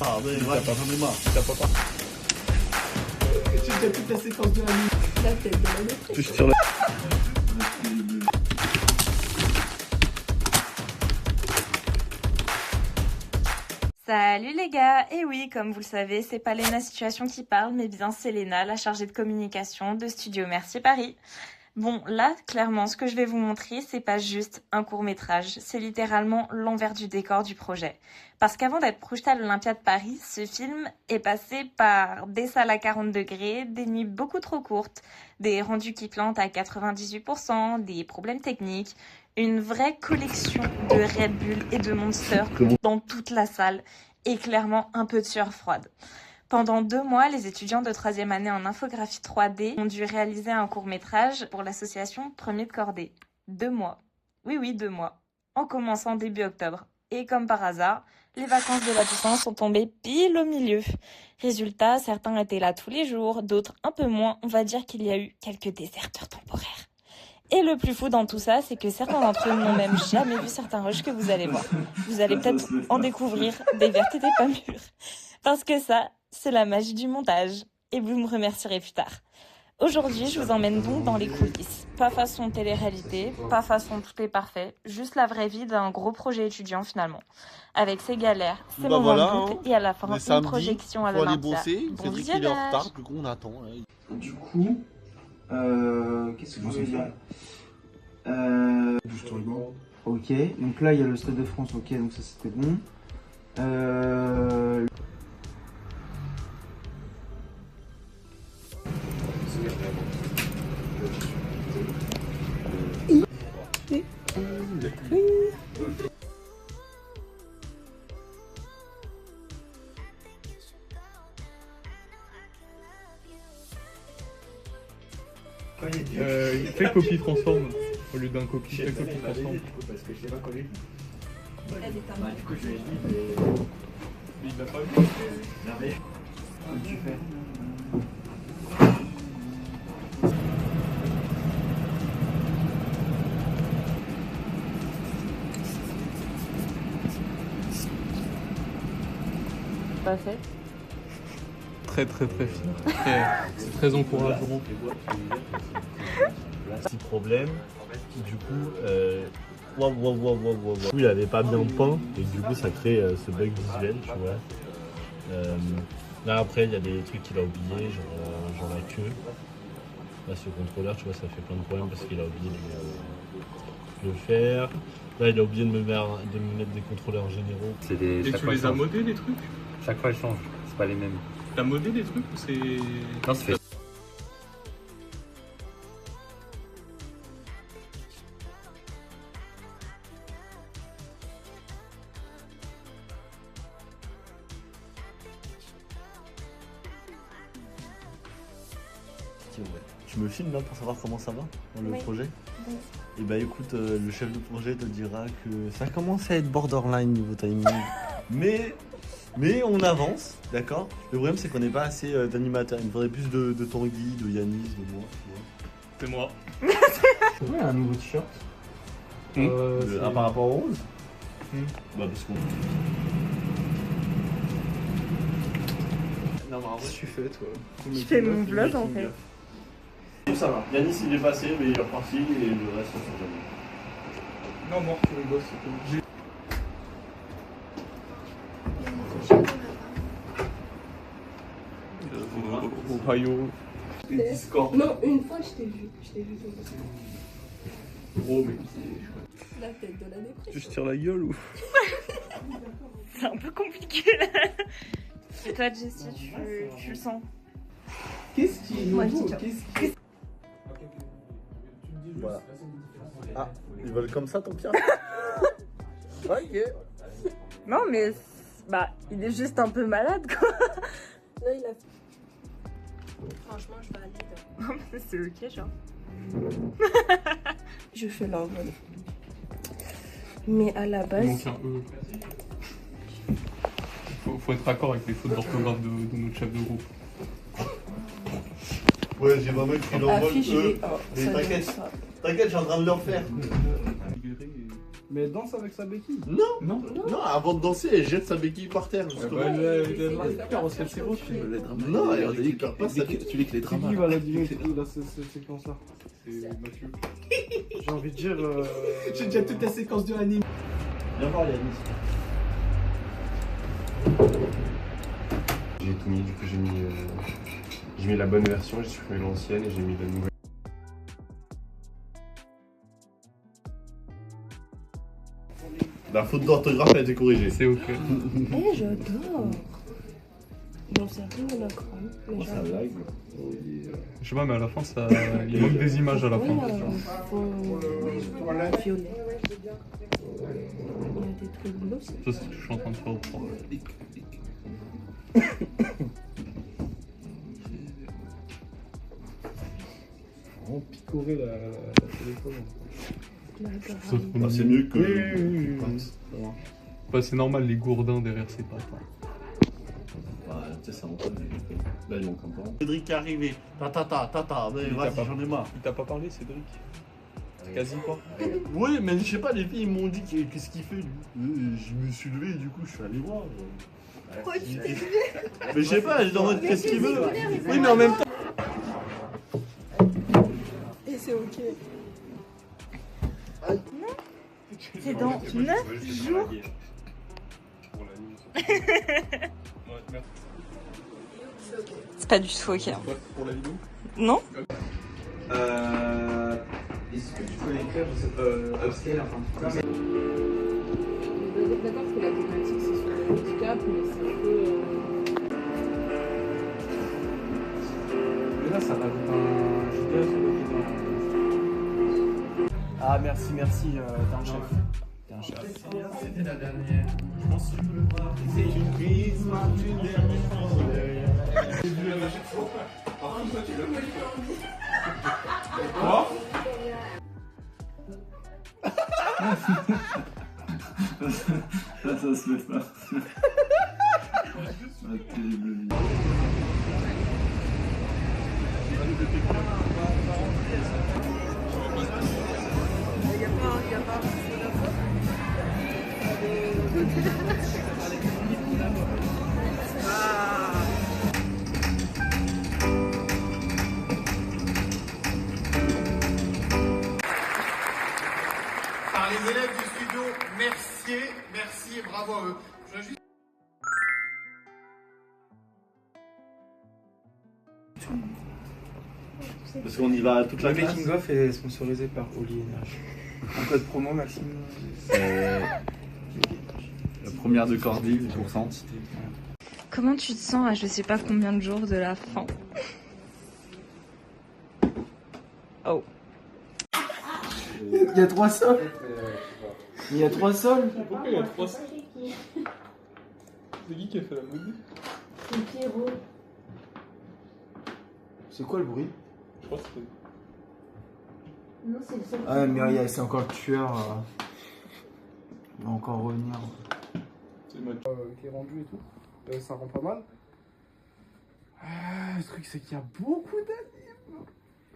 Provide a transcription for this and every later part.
Ah ouais, j'en ai marre. T'as pas. J'ai déjà toute la séquence de la nuit. La tête de la dépression. Je tire la... Salut les gars, et oui, comme vous le savez, c'est pas Léna Situation qui parle, mais bien c'est Léna, la chargée de communication de Studio Merci Paris. Bon, là, clairement, ce que je vais vous montrer, c'est pas juste un court-métrage, c'est littéralement l'envers du décor du projet. Parce qu'avant d'être projeté à l'Olympia de Paris, ce film est passé par des salles à 40 degrés, des nuits beaucoup trop courtes, des rendus qui plantent à 98%, des problèmes techniques, une vraie collection de Red Bull et de Monster dans toute la salle, et clairement un peu de sueur froide. Pendant 2 mois, les étudiants de 3e année en infographie 3D ont dû réaliser un court-métrage pour l'association Premier de Cordée. 2 mois. Oui, 2 mois. En commençant début octobre. Et comme par hasard, les vacances de la Toussaint sont tombées pile au milieu. Résultat, certains étaient là tous les jours, d'autres un peu moins. On va dire qu'il y a eu quelques déserteurs temporaires. Et le plus fou dans tout ça, c'est que certains d'entre eux n'ont même jamais vu certains rushs que vous allez voir. Vous allez peut-être en découvrir des vertes et des pas mûres. Parce que ça, c'est la magie du montage. Et vous me remercierez plus tard. Aujourd'hui, je vous emmène donc dans les coulisses. Pas façon télé-réalité, pas façon tout est parfait. Juste la vraie vie d'un gros projet étudiant finalement. Avec ses galères, ses moments de doute et à la fin, une projection à l'Olympia. Bon Cédric il est en visionnage. retard, du coup on attend. Du coup, qu'est-ce que je voulais dire Ok, donc là il y a le Stade de France, ok, donc ça c'était bon. Fais copie transforme au lieu d'un copie. Fais copie transforme. Elle est pas mal. Il l'a pas vu. Tu fais Pas fait. Très fier. Très encourageant. Petit problème, du coup, il avait pas bien peint et du coup ça crée ce bug visuel, tu vois. Là après il y a des trucs qu'il a oublié, genre la queue. Là ce contrôleur, tu vois, ça fait plein de problèmes parce qu'il a oublié de le faire. Là il a oublié de me mettre des contrôleurs généraux. Et tu les as modés les trucs? Chaque fois, elle change. C'est pas les mêmes. T'as modé des trucs ou c'est... Non, c'est fait. Tu me filmes là pour savoir comment ça va dans le projet? Oui. Et bah écoute, le chef de projet te dira que ça commence à être borderline niveau timing. mais on avance, d'accord? Le problème c'est qu'on n'est pas assez d'animateurs. Il me faudrait plus de Tanguy, de Yanis, de moi. C'est moi. Il y a un nouveau t-shirt. Par rapport au rose? Bah parce qu'on... Non mais en vrai tu fais toi. Je fais mon vlog en fait. Ça va. Yanis il est passé mais il est reparti et le reste on sait jamais. Non, mort sur les gosses, c'est tout. Ohio. Non, une fois je t'ai vu. Gros, mais La tête de la dépression. tu tires la gueule ou? C'est un peu compliqué là. Et toi Jessie, tu le sens? Qu'est-ce qui est Moi, nouveau? je dis Qu'est-ce qui... Voilà. Ah, ils veulent comme ça ton pierre? Ok. Non mais... Bah, il est juste un peu malade quoi. Là il a fait. Franchement je valide. Non mais c'est ok genre. Je fais l'envol. Mais à la Il base. manque un E. Faut être d'accord avec les fautes d'orthographe de notre chef de groupe. Ouais, j'ai vraiment écrit l'envol Affiche, eux. oh, Mais ça t'inquiète, donne ça. t'inquiète, je suis en train de le refaire. Mais elle danse avec sa béquille. Non, avant de danser, elle jette sa béquille par terre. Justement. Parce qu'elle s'est reçue. Non, elle récupère pas sa béquille. Tu dis que les C'est dramas. qui va la dire là, cette séquence-là? C'est Mathieu. J'ai envie de dire. J'ai déjà toute la séquence de l'anime. Viens voir Yannis. J'ai tout mis, du coup j'ai mis la bonne version, j'ai supprimé l'ancienne et j'ai mis la nouvelle. La faute d'orthographe a été corrigée. C'est ok. Eh, j'adore. Bon, c'est un peu monochrome, mais j'adore. Je sais pas, mais à la fin, ça... il manque des images à la fin. Violet. Il y a des trucs bleus aussi. Ça, c'est ce que je suis en train de faire au fond. Vraiment picorer la téléphone. Bah, c'est mieux que. Bah, c'est normal, les gourdins derrière ses pattes. Bah, tu sais, ça manque. Là, il manque un peu. Cédric est arrivé. Tata, mais Il vas-y, t'a pas- j'en ai marre. Il t'a pas parlé, Cédric? Quasi pas. Oui, mais je sais pas, les filles ils m'ont dit qu'est-ce qu'il fait lui. Je me suis levé et du coup je suis allé voir. Mais je sais pas, je demande qu'est-ce qu'il veut. Oui, mais en même temps. Et c'est ok. C'est dans 9 jours. C'est pas du tout ok. Pour la vidéo? Non? Est-ce que tu peux écrire, je sais pas, upscale, enfin, D'accord que la thématique c'est sur le handicap, mais c'est un peu. Mais là, ça rajoute un giga sur le Ah, merci, t'es un chef. T'es un chef. C'était la dernière. Je pense que je peux le voir. C'est une prise, une dernière chance. Par contre, toi, tu l'as pas. Quoi? Ça se fait pas. Terrible vie. Par les élèves du studio, merci et bravo à eux. Je voudrais juste... Parce qu'on y va toute la Le classe. making of est sponsorisé par Oli Energy. Un code promo, Maxime. La première de Cordy, 10%. Comment tu te sens à je sais pas combien de jours de la fin? Oh. Il y a 3 sols. Il y a 3 sols. Pourquoi il y a 3 sols? C'est qui a fait la mode? C'est Pierrot. C'est quoi le bruit? Je crois que c'était... Non, c'est le seul. Ah, mais c'est encore le tueur. Il va encore revenir. C'est Mathieu qui est rendu et tout. Ça rend pas mal. Le truc, c'est qu'il y a beaucoup d'animes.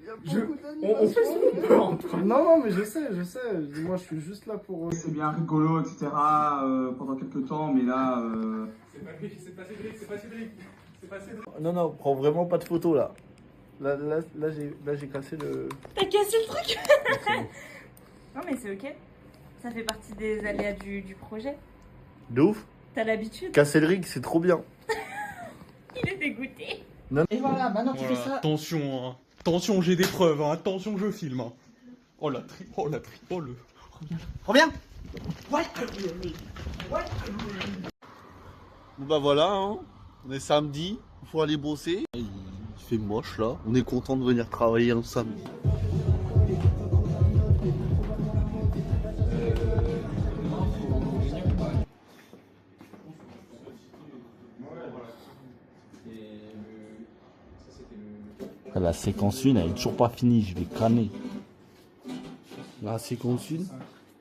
Il y a beaucoup d'animes. On fait son peur en tout cas. Non, mais je sais. Moi, je suis juste là pour. C'est bien rigolo, etc. Pendant quelques temps, mais là. C'est pas Cédric. Non, prends vraiment pas de photos là. Là, j'ai cassé le. T'as cassé le truc? Non mais c'est ok. Ça fait partie des aléas du projet. De ouf. T'as l'habitude. Casser le rig, c'est trop bien. Il est dégoûté. Et voilà, maintenant tu fais ça. Attention, hein. Attention, j'ai des preuves, hein. Attention, je filme. Hein. Oh le. Reviens. Bon bah voilà, hein. On est samedi, il faut aller bosser. Il fait moche là, on est content de venir travailler un samedi. La séquence 1 elle est toujours pas finie, je vais crâner. La séquence 1,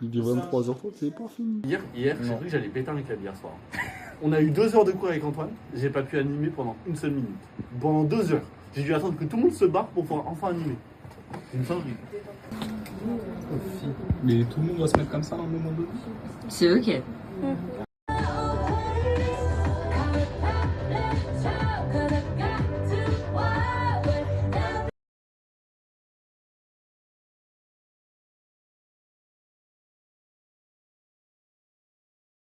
il est 23h30, c'est pas fini. Hier j'ai cru que j'allais péter un câble hier soir. On a eu 2 heures de cours avec Antoine, j'ai pas pu animer pendant une seule minute. Pendant 2 heures. J'ai dû attendre que tout le monde se barre pour pouvoir enfin animer. Mais tout le monde doit se mettre comme ça à un moment donné. C'est ok.